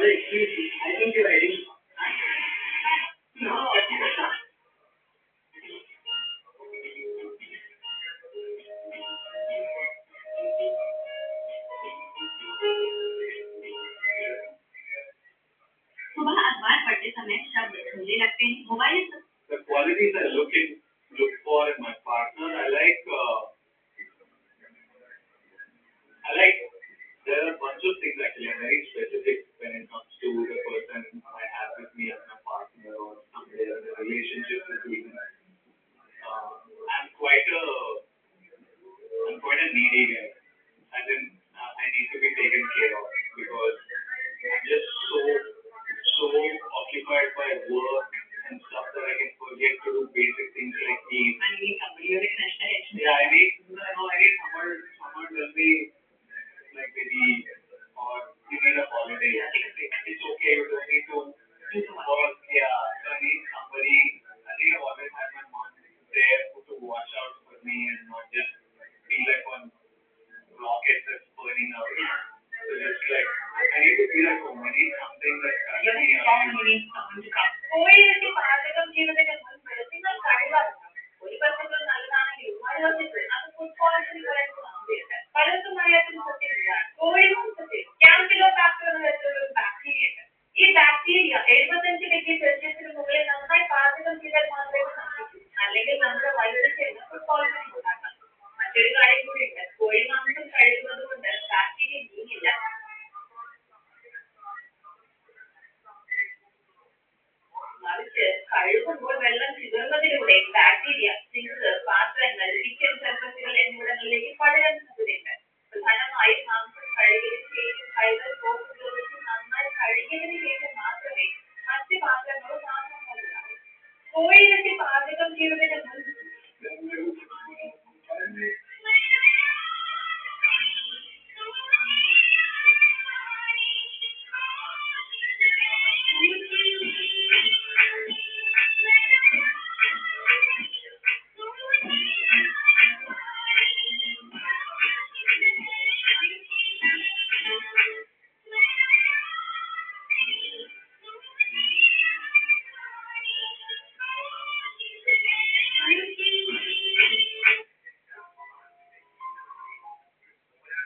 Wait, please, I think you're ready. No. सुबह अखबार पढ़ते समय शब्द ढूंढने लगते हैं mobile The qualities look for in my partner. I like there are a bunch of things actually. I'm very specific when it comes to the person I have with me as my partner or somebody in a relationship with me. I'm quite a needy guy. As in, I need to be taken care of because I'm just so occupied by work and stuff that I can forget to do basic things like eat. I need somebody with a connection. Yeah, I need someone will be like maybe or you need a holiday. Yeah, it's okay. You don't need to work. Yeah, so I need somebody. I need to always have my mom there to watch out for me and not just be like one rocket that's burning out. So just like I need to be like home. I need something that you need someone to come. കോഴിയിറച്ചി പാചകം ചെയ്യുന്നതിന് മുൻപ് നിങ്ങൾ കഴിവാറുണ്ട് ഒരു പച്ചക്കറി നല്ലതാണെങ്കിൽ മറുവശത്ത് അത് ഫുഡ് പോയ്സണിംഗ് വരാൻ സാധ്യതയുണ്ട് പലർക്കും അറിയാത്തൊരു സത്യമില്ല കോഴി മാംസത്തിൽ ക്യാമ്പിലോബാക്ടർ എന്ന തരത്തിലുള്ള ഒരു ബാക്ടീരിയ ഉണ്ട് ഈ ബാക്ടീരിയ 75 ഡിഗ്രി സെൽഷ്യസിന് മുകളിൽ നന്നായി പാചകം ചെയ്താൽ മാത്രമേ നശിക്കൂ അല്ലെങ്കിൽ നമ്മുടെ വയറിൽ ചേർന്ന് ഫുഡ് പോയ്സണിംഗ് ഉണ്ടാക്കാം മറ്റൊരു കാര്യം കൂടിയുണ്ട് കോഴി മാംസം കഴിക്കുന്നത് കൊണ്ട് ബാക്ടീരിയ നീങ്ങില്ല മറിച്ച് കഴുകുമ്പോൾ വെള്ളം ചിതറുന്നതിലൂടെ ബാക്ടീരിയ സിങ്ക് പാത്രങ്ങൾ കിച്ചൺ സർഫസുകൾ എന്നിവിടങ്ങളിലേക്ക് പടരാൻ സാധ്യതയുണ്ട് പ്രധാനമായും മാംസം കഴുകിയതിനു ശേഷം കൈകൾ സോപ്പ് ഉപയോഗിച്ച് നന്നായി കഴുകിയതിനു ശേഷം മാത്രമേ മറ്റ് പാത്രങ്ങളോ പാത്രങ്ങളോ ഉണ്ടാവൂ കോഴിയിറച്ചി പാചകം ചെയ്യുന്നതിന് മുൻപ്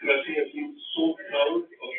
Russia feels so proud of